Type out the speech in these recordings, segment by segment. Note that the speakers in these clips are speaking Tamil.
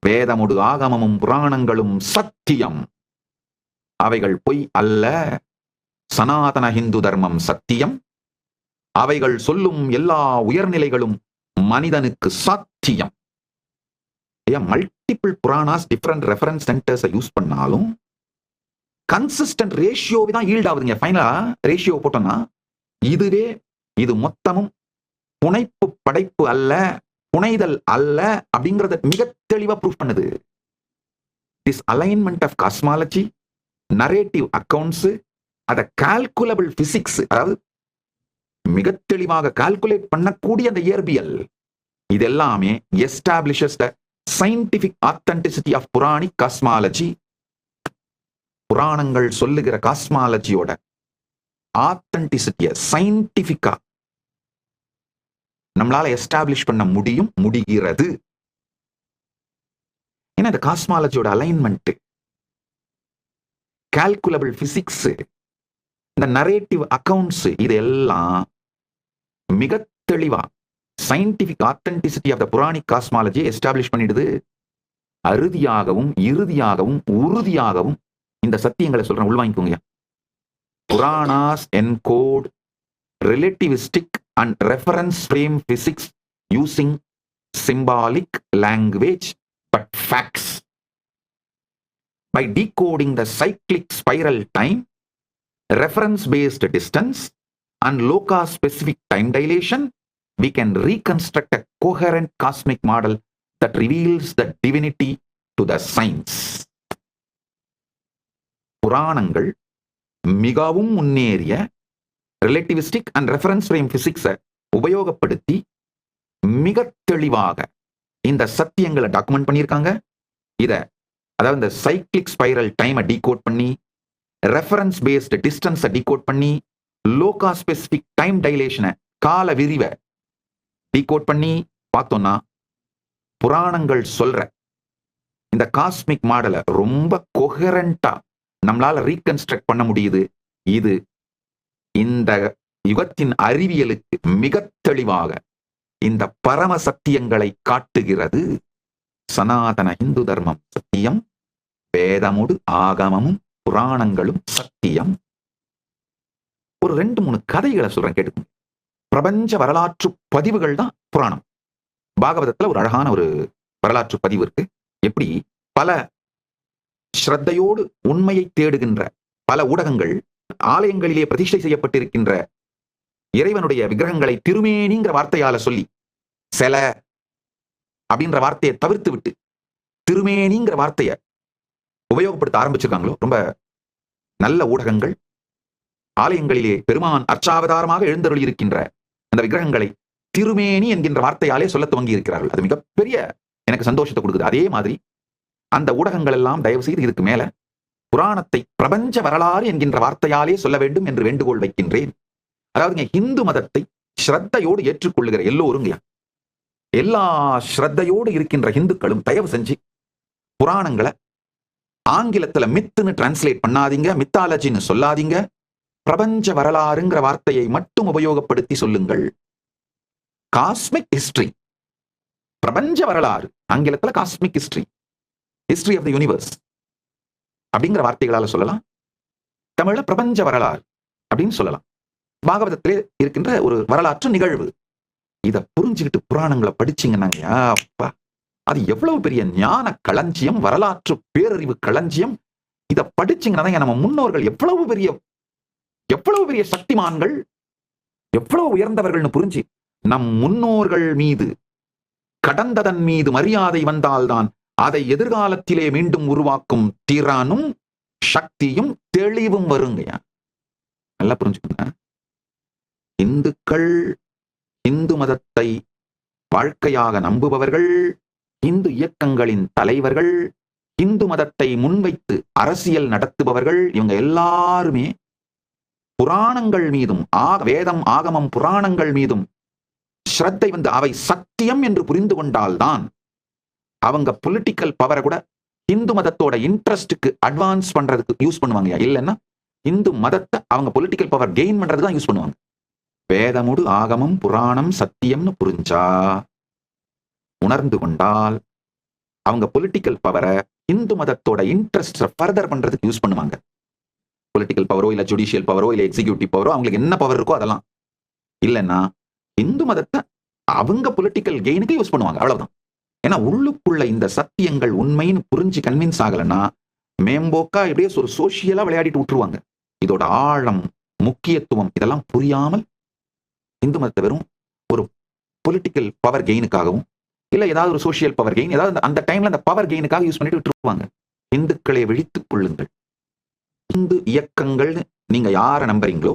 வேதமுடு ஆகமமும் புராணங்களும் சத்தியம், அவைகள் பொய் அல்ல. சனாதன ஹிந்து தர்மம் சத்தியம், அவைகள் சொல்லும் எல்லா உயர்நிலைகளும் மனிதனுக்கு சத்தியம். Multiple Puranas different reference centres use பண்ணாலும் கன்சிஸ்டன்ட் ரேஷியோவை தான் ஈல்ட் ஆகுதுங்க. ஃபைனலா ரேஷியோ போட்டோம்னா இது மொத்தமும் புனைப்பு படைப்பு அல்ல, புனைதல் அல்ல அப்படிங்கறத மிக தெளிவா ப்ரூவ் பண்ணுது. This alignment of cosmology, narrative accounts, அத கால்குலபிள் பிசிக்ஸ், அதாவது மிக தெளிவாக கால்குலேட் பண்ணக்கூடிய அந்த இயற்பியல், இது எல்லாமே establishes the scientific authenticity of Puranic cosmology. புராணங்கள் சொல்லுகிற காஸ்மாலஜியோட ஆத்தென்டிசிட்டிய சயின்டிபிக்கா நம்மளால எஸ்டாப்ளிஷ் பண்ண முடிகிறது. ஏன்னா இந்த காஸ்மாலஜியோட அலைன்மெண்ட், கால்குலபிள் பிசிக்ஸ், இந்த நரேட்டிவ் அக்கவுண்ட்ஸ், இது எல்லாம் மிக தெளிவா scientific authenticity of the Puranic cosmology establish பண்ணிடுது. அறுதியாகவும் இறுதியாகவும் உறுதியாகவும் இந்த சத்தியங்களை சொல்றேன், உள்வாங்கிக்கோங்க. Puranas encode relativistic and reference frame physics using symbolic language but facts. By decoding the cyclic spiral time, reference based distance and loca specific time dilation, we can reconstruct a coherent cosmic model that reveals the divinity to the science. புராணங்கள் மிகவும் முன்னேறிய ரிலேட்டிவிஸ்டிக் அண்ட் ரெஃபரன்ஸ் ஃப்ரேம் பிசிக்ஸை உபயோகப்படுத்தி மிக தெளிவாக இந்த சத்தியங்களை டாக்குமெண்ட் பண்ணியிருக்காங்க. அதாவது இந்த சைக்ளிக் ஸ்பைரல் டைமை டீகோட் பண்ணி, ரெஃபரன்ஸ் பேஸ்டு டிஸ்டன்ஸை டீகோட் பண்ணி, லோகா ஸ்பெசிபிக் டைம் டைலேஷனை, கால விரிவை டீகோட் பண்ணி பார்த்தோம்னா புராணங்கள் சொல்ற இந்த காஸ்மிக் மாடலை ரொம்ப கொஹரண்டா நம்மளால ரீகன்ஸ்ட்ரக்ட் பண்ண முடியுது. இது இந்த யுகத்தின் அறிவியலுக்கு மிக தெளிவாக இந்த பரம சத்தியங்களை காட்டுகிறது. சனாதன இந்து தர்மம் சத்தியம், வேதமுடு ஆகமமும் புராணங்களும் சத்தியம். ஒரு 2-3 கதைகளை சொல்றேன், கேட்டுக்கோங்க. பிரபஞ்ச வரலாற்று பதிவுகள் தான் புராணம். பாகவதத்துல ஒரு அழகான ஒரு வரலாற்று பதிவு இருக்கு. எப்படி பல ஸ்ரத்தையோடு உண்மையை தேடுகின்ற பல ஊடகங்கள் ஆலயங்களிலே பிரதிஷ்டை செய்யப்பட்டிருக்கின்ற இறைவனுடைய விக்கிரகங்களை திருமேனிங்கிற வார்த்தையால சொல்லி, செல அப்படின்ற வார்த்தையை தவிர்த்து விட்டு திருமேனிங்கிற வார்த்தையை உபயோகப்படுத்த ஆரம்பிச்சிருக்காங்களோ ரொம்ப நல்ல ஊடகங்கள். ஆலயங்களிலே பெருமான் அர்ச்சாவதாரமாக எழுந்தருளி இருக்கின்ற அந்த விக்கிரகங்களை திருமேனி என்கின்ற வார்த்தையாலே சொல்ல துவங்கி இருக்கிறார்கள். அது மிகப்பெரிய எனக்கு சந்தோஷத்தை கொடுக்குது. அதே மாதிரி அந்த ஊடகங்கள் எல்லாம் தயவு செய்து இதுக்கு மேல புராணத்தை பிரபஞ்ச வரலாறு என்கின்ற வார்த்தையாலே சொல்ல வேண்டும் என்று வேண்டுகோள் வைக்கின்றேன். அதாவது இந்து மதத்தை ஸ்ரத்தையோடு ஏற்றுக்கொள்ளுகிற எல்லோரும், எல்லா ஸ்ரத்தையோடு இருக்கின்ற இந்துக்களும் தயவு செஞ்சு புராணங்களை ஆங்கிலத்துல மித்துன்னு டிரான்ஸ்லேட் பண்ணாதீங்க, மித்தாலஜின்னு சொல்லாதீங்க. பிரபஞ்ச வரலாறுங்கிற வார்த்தையை மட்டும் உபயோகப்படுத்தி சொல்லுங்கள். காஸ்மிக் ஹிஸ்டரி, பிரபஞ்ச வரலாறு, ஆங்கிலத்துல cosmic history, history of the universe அப்படிங்கிற வார்த்தைகளால சொல்லலாம். தமிழ்ல பிரபஞ்ச வரலாறு அப்படின்னு சொல்லலாம். பாகவதத்திலே இருக்கின்ற ஒரு வரலாற்று நிகழ்வு. இதை புரிஞ்சுக்கிட்டு புராணங்களை படிச்சீங்கன்னாங்க, அப்பா அது எவ்வளவு பெரிய ஞான களஞ்சியம், வரலாற்று பேரறிவு களஞ்சியம். இதை படிச்சீங்கன்னா நம்ம முன்னோர்கள் எவ்வளவு பெரிய சக்திமான்கள், எவ்வளவு உயர்ந்தவர்கள்னு புரிஞ்சு நம் முன்னோர்கள் மீது கடந்ததன் மீது மரியாதை வந்தால்தான் அதை எதிர்காலத்திலே மீண்டும் உருவாக்கும் திறனும் சக்தியும் தெளிவும் வருங்க. நல்லா புரிஞ்சுக்கோங்க. இந்துக்கள், இந்து மதத்தை வாழ்க்கையாக நம்புபவர்கள், இந்து இயக்கங்களின் தலைவர்கள், இந்து மதத்தை முன்வைத்து அரசியல் நடத்துபவர்கள், இவங்க எல்லாருமே புராணங்கள் மீதும் வேதம் ஆகமம் புராணங்கள் மீதும் ஸ்ரத்தை வந்து அவை சத்தியம் என்று புரிந்து கொண்டால்தான் அவங்க பொலிட்டிக்கல் பவரை கூட இந்து மதத்தோட இன்ட்ரெஸ்டுக்கு அட்வான்ஸ் பண்றதுக்கு யூஸ் பண்ணுவாங்க. இல்லைன்னா இந்து மதத்தை அவங்க பொலிட்டிக்கல் பவர் கெயின் பண்றதுக்கு தான் யூஸ் பண்ணுவாங்க. வேதமுடு ஆகமம் புராணம் சத்தியம்னு புரிஞ்சா, உணர்ந்து கொண்டால் அவங்க பொலிட்டிக்கல் பவரை இந்து மதத்தோட இன்ட்ரெஸ்ட் ஃபர்தர் பண்றதுக்கு யூஸ் பண்ணுவாங்க. பொலிட்டிக்கல் பவரோ இல்ல ஜுடிஷியல் பவரோ இல்ல எக்ஸிகியூட்டிவ் பவரோ அவங்களுக்கு என்ன பவர் இருக்கோ அதெல்லாம் இல்லைன்னா இந்து மதத்தை அவங்க பொலிட்டிக்கல் கெயினுக்கு யூஸ் பண்ணுவாங்க. அவ்வளவுதான். ஏன்னா உள்ளுக்குள்ள இந்த சத்தியங்கள் உண்மைன்னு புரிஞ்சு கன்வின்ஸ் ஆகலைன்னா மேம்போக்கா எப்படியே ஒரு சோசியலா விளையாடிட்டு விட்டுருவாங்க. இதோட ஆழம், முக்கியத்துவம் இதெல்லாம் புரியாமல் இந்து மதத்தை வெறும் ஒரு பொலிட்டிக்கல் பவர் கெயினுக்காகவும் இல்ல ஏதாவது ஒரு சோசியல் பவர் கெயின், ஏதாவது அந்த டைம்ல அந்த பவர் கெயினுக்காக யூஸ் பண்ணிட்டு விட்டுருவாங்க. இந்துக்களை விழித்துக் கொள்ளுங்கள். இந்து இயக்கங்கள்னு நீங்க யாரை நம்புறீங்களோ,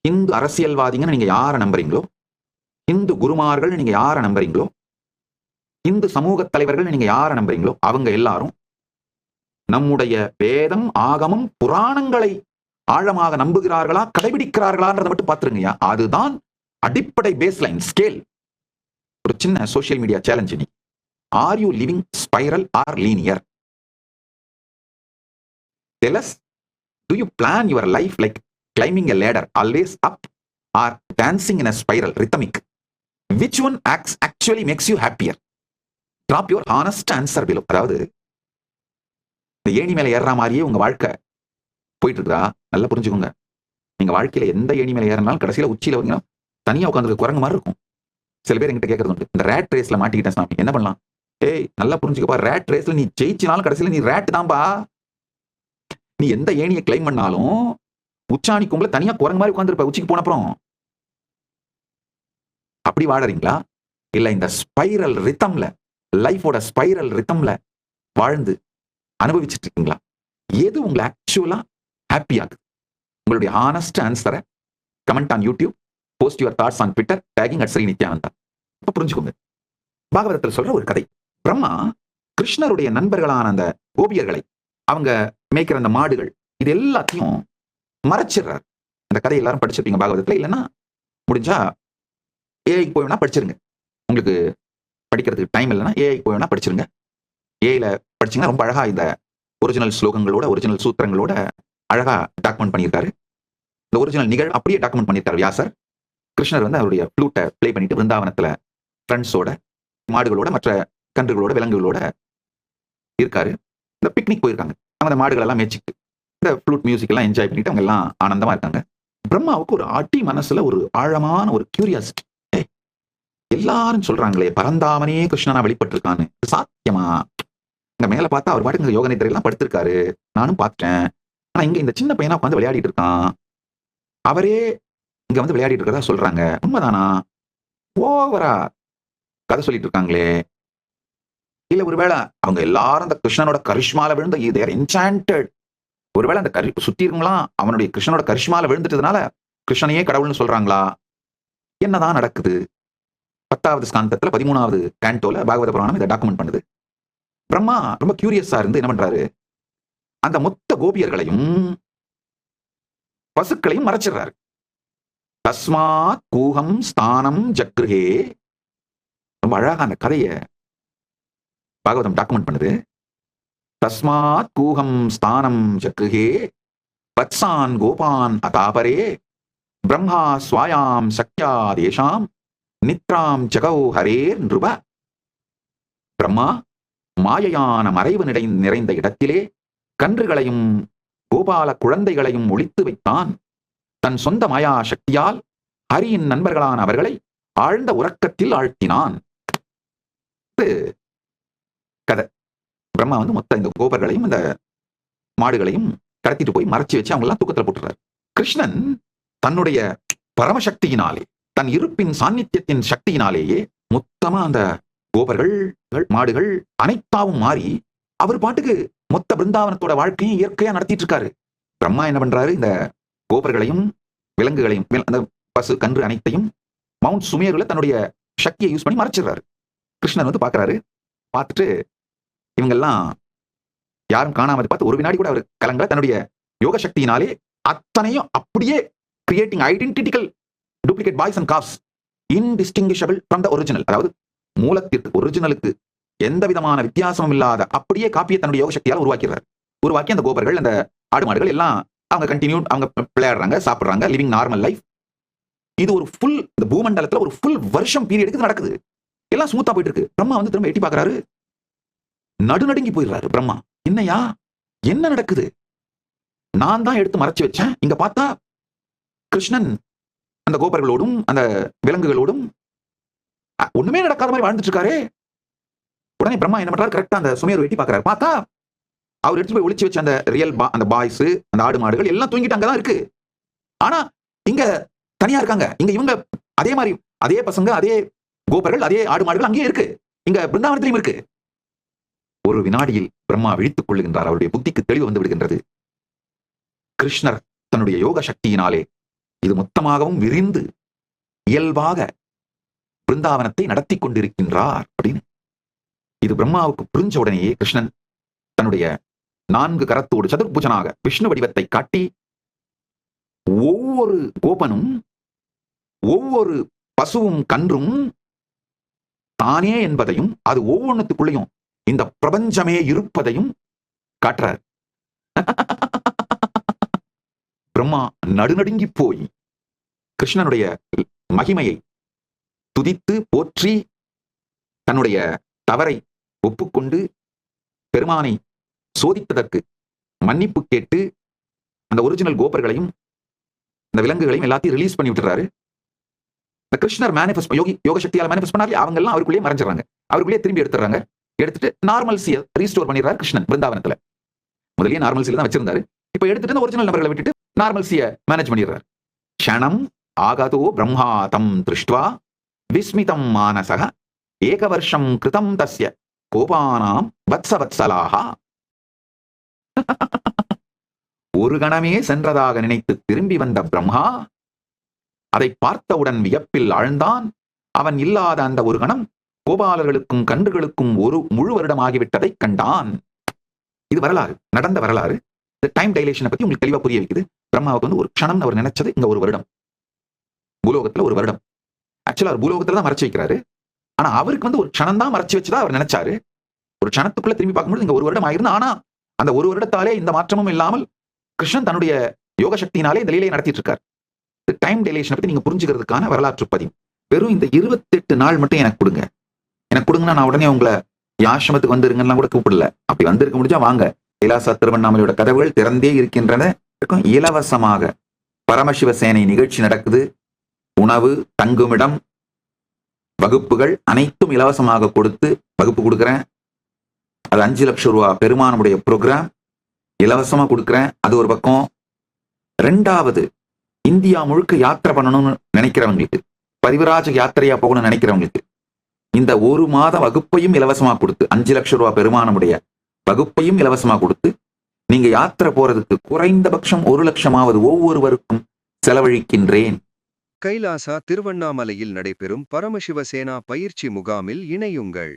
இந்து அரசியல்வாதிங்கன்னு நீங்க யாரை நம்புறீங்களோ, இந்து குருமார்கள் நீங்க யாரை நம்புறீங்களோ, இந்து சமூக தலைவர்கள் நீங்க யாரை நம்புறீங்களோ அவங்க எல்லாரும் நம்முடைய வேதம், ஆகமம், புராணங்களை ஆழமாக நம்புகிறார்களா, கடைபிடிக்கிறார்களான்றதை மட்டும் பார்த்துருங்கய்யா. அதுதான் அடிப்படை பேஸ்லைன் ஸ்கேல். ஒரு சின்ன சோசியல் மீடியா சேலஞ்ச். நீ are you living spiral or linear? Tell us, do you plan your life like climbing a ladder, always up, or dancing in a spiral, rhythmic? Which one actually makes you happier? Drop your honest answer below. அதாவது இந்த ஏணி மேல ஏறுற மாதிரியே உங்க வாழ்க்கை போயிட்டு இருக்கா? நல்லா புரிஞ்சுக்கோங்க. நீங்க வாழ்க்கையில எந்த ஏணி மேல ஏறினாலும் கடைசியில உச்சியில வந்து தனியா உட்காந்துருக்க குரங்கு மாதிரி இருக்கும். சில பேர் என்கிட்ட கேட்கறது உண்டு, இந்த ரேட் ரேஸ்ல மாட்டிக்கிட்டேன் சாமி என்ன பண்ணலாம்? ஏய் நல்லா புரிஞ்சுக்கப்பா, ரேட் ரேஸ்ல நீ ஜெயிச்சினாலும் கடைசியில நீ ரேட் தான்பா. நீ எந்த ஏணியை கிளைம் பண்ணாலும் உச்சாணி கும்பல தனியா குரங்கு மாதிரி உட்காந்துருப்ப உச்சிக்கு போன அப்புறம். அப்படி வாழறீங்களா? இல்ல இந்த ஸ்பைரல் ரிதம்ல, லைஃபோட ஸ்பைரல் ரிதம்ல வாழ்ந்து அனுபவிச்சுட்டு இருக்கீங்களா? எது உங்களை ஆக்சுவலா ஹாப்பி ஆகுது? உங்களுடைய ஹானஸ்ட் ஆன்சரை comment on YouTube, post your thoughts on Twitter, tagging at Shri Nithyananda. இப்ப புரிஞ்சுக்கோங்க. பாகவதத்தில் சொல்ற ஒரு கதை. பிரம்மா கிருஷ்ணருடைய நண்பர்களான அந்த கோபியர்களை, அவங்க மேய்க்கிற அந்த மாடுகள், இது எல்லாத்தையும் மறைச்சிடுறார். அந்த கதை எல்லாரும் படிச்சிருப்பீங்க பாகவதத்துல. இல்லைன்னா முடிஞ்சா ஏஐக்கு போய் வேணா படிச்சிருங்க. உங்களுக்கு படிக்கிறதுக்கு டைம் இல்லைன்னா ஏஐக்கு போய் வேணா படிச்சிருங்க. ஏஐல படிச்சீங்கன்னா ரொம்ப அழகா இந்த ஒரிஜினல் ஸ்லோகங்களோட, ஒரிஜினல் சூத்திரங்களோட அழகா டாக்குமெண்ட் பண்ணியிருக்காரு. இந்த ஒரிஜினல் நிகழ் அப்படியே டாக்குமெண்ட் பண்ணியிருக்காரு வியாசர். கிருஷ்ணர் வந்து அவருடைய ஃப்ளூட்டை பிளே பண்ணிட்டு பிருந்தாவனத்துல ஃப்ரெண்ட்ஸோட, மாடுகளோட, மற்ற கன்றுகளோட, விலங்குகளோட இருக்காரு. இந்த பிக்னிக் போயிருக்காங்க. அவங்க மாடுகள் எல்லாம் மேய்ச்சிட்டு இந்த ஃப்ளூட் மியூசிக் எல்லாம் என்ஜாய் பண்ணிட்டு அவங்க எல்லாம் ஆனந்தமா இருக்காங்க. பிரம்மாவுக்கு ஒரு அடி மனசுல ஒரு ஆழமான ஒரு கியூரியாசிட்டி. எல்லாரும் சொல்றாங்களே பரந்தாமனே கிருஷ்ணனா வெளிப்பட்டிருக்கான்னு, சாத்தியமா? இங்க மேல பார்த்தா அவர் பாட்டுக்கு யோக நிதிரையெல்லாம் படுத்திருக்காரு, நானும் பார்த்தேன். ஆனா இங்க இந்த சின்ன பையனா உட்காந்து விளையாடிட்டு இருக்கான். அவரே இங்க வந்து விளையாடிட்டு இருக்கிறதா சொல்றாங்க. உண்மைதானா? ஓவரா கதை சொல்லிட்டு இருக்காங்களே. இல்ல ஒருவேளை அவங்க எல்லாரும் அந்த கிருஷ்ணனோட கரிஷ்மால விழுந்த தேர் என்சாண்டட். ஒருவேளை அந்த சுத்தி இருக்கவங்களாம் அவனுடைய கிருஷ்ணனோட கரிஷ்மால விழுந்துட்டதுனால கிருஷ்ணனையே கடவுள்னு சொல்றாங்களா? என்னதான் நடக்குது? 10வது ஸ்காந்தத்துல 13வது கேண்டோல பாகவத புராணம் இதை டாக்குமெண்ட் பண்ணுது. பிரம்மா ரொம்ப கியூரியஸா இருந்து என்ன பண்றாரு, அந்த மொத்த கோபியர்களையும் பசுக்களையும் மறைச்சிடுறாரு. தஸ்மாத் கூகம் ஸ்தானம் ஜக்ருஹே. ரொம்ப அழகா அந்த கதையை பாகவதம் டாக்குமெண்ட் பண்ணுது. தஸ்மாத் கூகம் ஸ்தானம் ஜக்ருஹே வத்சான் கோபான் அதாபரே பிரம்மா ஸ்வாயாம் சக்யா தேஷாம் நித்ராம் ஜகௌ ஹரேர் நிருப. பிரம்மா மாயையான மறைவு நிறைந்த இடத்திலே கன்றுகளையும் கோபால குழந்தைகளையும் ஒளித்து வைத்தான். தன் சொந்த மாயா சக்தியால் ஹரியின் நண்பர்களான அவர்களை ஆழ்ந்த உறக்கத்தில் ஆழ்த்தினான். கதை. பிரம்மா வந்து மொத்த இந்த கோபர்களையும் இந்த மாடுகளையும் கடத்திட்டு போய் மறைச்சு வச்சு அவங்க எல்லாம் தூக்கத்துல போட்டுறாரு. கிருஷ்ணன் தன்னுடைய பரமசக்தியினாலே, தன் இருப்பின் சாநித்தியத்தின் சக்தியினாலேயே மொத்தமா அந்த கோபர்கள், மாடுகள் அனைத்தாவும் மாறி அவர் பாட்டுக்கு மொத்த பிருந்தாவனத்தோட வாழ்க்கையும் இயற்கையா நடத்திட்டு இருக்காரு. பிரம்மா என்ன பண்றாரு, இந்த கோபர்களையும் விலங்குகளையும், அந்த பசு கன்று அனைத்தையும் மவுண்ட் சுமேருல தன்னுடைய சக்தியை யூஸ் பண்ணி மறைச்சிடுறாரு. கிருஷ்ணன் வந்து பாக்குறாரு. பார்த்துட்டு இவங்கெல்லாம் யாரும் காணாமது பார்த்து ஒரு வினாடி கூட அவர் கலங்கல. தன்னுடைய யோக சக்தியினாலே அத்தனையும் அப்படியே creating identical duplicate boys and cops indistinguishable from the original. அதாவது மூலத்திற்கு, ஒரிஜினலுக்கு எந்த விதமான வித்தியாசமும் இல்லாத அப்படியே காப்பியை தன்னுடைய யோக சக்தியால் உருவாக்கிறார். உருவாக்கி அந்த கோபர்கள், அந்த ஆடு மாடுகள் எல்லாம் அவங்க கண்டினியூ, அவங்க விளையாடுறாங்க, சாப்பிடுறாங்க, லிவிங் நார்மல் லைஃப். இது ஒரு ஃபுல், இந்த பூமண்டலத்துல ஒரு ஃபுல் வருஷம் பீரியடுக்கு நடக்குது. எல்லாம் ஸ்மூத்தா போயிட்டு இருக்கு. பிரம்மா வந்து திரும்ப எட்டி பாக்குறாரு. நடுநடுங்கி போயிடுறாரு பிரம்மா. என்னையா, என்ன நடக்குது? நான் தான் எடுத்து மறைச்சு வச்சேன். இங்க பார்த்தா கிருஷ்ணன் அந்த கோபர்களோடும் அந்த விலங்குகளோடும் ஒண்ணுமே நடக்காத மாதிரி வாழ்ந்துட்டு இருக்காரு. உடனே பிரம்மா என்ன பண்றாரு, கரெக்டா அந்த சுமையர் வெட்டி பாக்குறாரு. பார்த்தா அவர் எடுத்து போய் ஒளிச்சு வச்ச அந்த ரியல் அந்த பாய்ஸ், அந்த ஆடு மாடுகள் எல்லாம் தூங்கிட்டு அங்கதான் இருக்கு. ஆனா இங்க தனியா இருக்காங்க. இங்க இவங்க அதே மாதிரி, அதே பசங்க, அதே கோபர்கள், அதே ஆடு மாடுகள் அங்கேயே இருக்கு. இங்க பிருந்தாவனத்திலையும் இருக்கு. ஒரு வினாடியில் பிரம்மா விழித்துக் கொள்ளுகின்றார். அவருடைய புத்திக்கு தெளிவு வந்து விடுகின்றது. கிருஷ்ணர் தன்னுடைய யோக சக்தியினாலே இது மொத்தமாகவும் விரிந்து இயல்பாக பிருந்தாவனத்தை நடத்தி கொண்டிருக்கின்றார் அப்படின்னு. இது பிரம்மாவுக்கு புரிஞ்ச உடனேயே கிருஷ்ணன் தன்னுடைய 4 கரத்தோடு சதுர்புஜனாக விஷ்ணு வடிவத்தை காட்டி ஒவ்வொரு கோபனும் ஒவ்வொரு பசுவும் கன்றும் தானே என்பதையும் அது ஒவ்வொன்றுத்துக்குள்ளேயும் இந்த பிரபஞ்சமே இருப்பதையும் காட்டுறார். பிரம்மா நடுநடுங்கி போய் கிருஷ்ணனுடைய மகிமையை துதித்து போற்றி தன்னுடைய தவறை ஒப்புக்கொண்டு பெருமானை சோதித்ததற்கு மன்னிப்பு கேட்டு அந்த ஒரிஜினல் கோபர்களையும் இந்த விலங்குகளையும் எல்லாத்தையும் ரிலீஸ் பண்ணி விட்டுறாரு. இந்த கிருஷ்ணர் மேனிஃபெஸ்ட் யோக சக்தியால மேனிஃபெஸ்ட் பண்ணாலே அவங்க எல்லாம் அவருக்குள்ளேயே மறைஞ்சிடறாங்க. அவருக்குள்ளேயே திரும்பி எடுத்துறாங்க. எடுத்துட்டு நார்மல்சியை ரீஸ்டோர் பண்ணிடுறாரு கிருஷ்ணன் பிருந்தாவனத்துல. முதல்லயே நார்மல்சியில தான் வச்சிருந்தாரு. இப்ப எடுத்துட்டு இந்த ஒரிஜினல் நபர்களை விட்டுட்டு நார்மல்சியை மேனேஜ் பண்ணிடுறாரு. க்ஷணம் ஆகதோ பிரம்மா தம் திருஷ்ட்வா விஸ்மிதம் மானசக ஏகவர்ஷம் கிருதம் தஸ்ய கோபானாம் வத்சவத்சலாக. ஒரு கணமே சென்றதாக நினைத்து திரும்பி வந்த பிரம்மா அதை பார்த்தவுடன் வியப்பில் ஆழ்ந்தான். அவன் இல்லாத அந்த ஒரு கணம் கோபாலர்களுக்கும் கன்றுகளுக்கும் ஒரு முழு வருடம் ஆகிவிட்டதை கண்டான். இது வரலாறு, நடந்த வரலாறு. இந்த டைம் டைலேஷனை பத்தி உங்களுக்கு தெளிவா புரிய வைக்குது. பிரம்மாவுக்கு வந்து ஒரு க்ஷணம் அவர் நினைச்சது இங்க ஒரு வருடம், பூலோகத்துல ஒரு வருடம். ஆக்சுவலா அவர் பூலோகத்துல தான் மறைச்சு வைக்கிறாரு. ஆனா அவருக்கு வந்து ஒரு க்ஷணம் தான் மறைச்சு வச்சுதான் அவர் நினைச்சாரு. ஒரு க்ஷணத்துக்குள்ள திரும்பி பார்க்கும்போது இங்க ஒரு வருடம் ஆயிருந்து. ஆனா அந்த ஒரு வருடத்தாலே இந்த மாற்றமும் இல்லாமல் கிருஷ்ணன் தன்னுடைய யோக சக்தியினாலே இந்த லீலையை நடத்திட்டு இருக்கார். டைம் டைலேஷனை பத்தி நீங்க புரிஞ்சுக்கிறதுக்கான வரலாற்று பதிவு. வெறும் இந்த 28 நாள் மட்டும் எனக்கு கொடுங்க. எனக்கு கொடுங்கன்னா நான் உடனே உங்களை ஆசிரமத்துக்கு வந்துருங்கன்னா கூட கூப்பிடல. அப்படி வந்திருக்க முடிஞ்சா வாங்க. கைலாச திருவண்ணாமலையோட கதவுகள் திறந்தே இருக்கின்றன. இலவசமாக பரமசிவசேனை நிகழ்ச்சி நடக்குது. உணவு, தங்குமிடம், வகுப்புகள் அனைத்தும் இலவசமாக கொடுத்து வகுப்பு கொடுக்குறேன். அது 5 லட்சம் ரூபாய் பெருமானுடைய ப்ரோக்ராம் இலவசமா கொடுக்குறேன். அது ஒரு பக்கம். 2வது, இந்தியா முழுக்க யாத்திரை பண்ணணும்னு நினைக்கிறவங்களுக்கு, பரிவிராஜ யாத்திரையா போகணும்னு நினைக்கிறவங்களுக்கு இந்த 1 மாத வகுப்பையும் இலவசமா கொடுத்து 5 லட்சம் ரூபாய் பெருமானுடைய வகுப்பையும் இலவசமா கொடுத்து நீங்க யாத்திரை போறதுக்கு குறைந்தபட்சம் 1 லட்சமாவது ஒவ்வொருவருக்கும் செலவழிக்கின்றேன். கைலாசா திருவண்ணாமலையில் நடைபெறும் பரமசிவசேனா பயிற்சி முகாமில் இணையுங்கள்.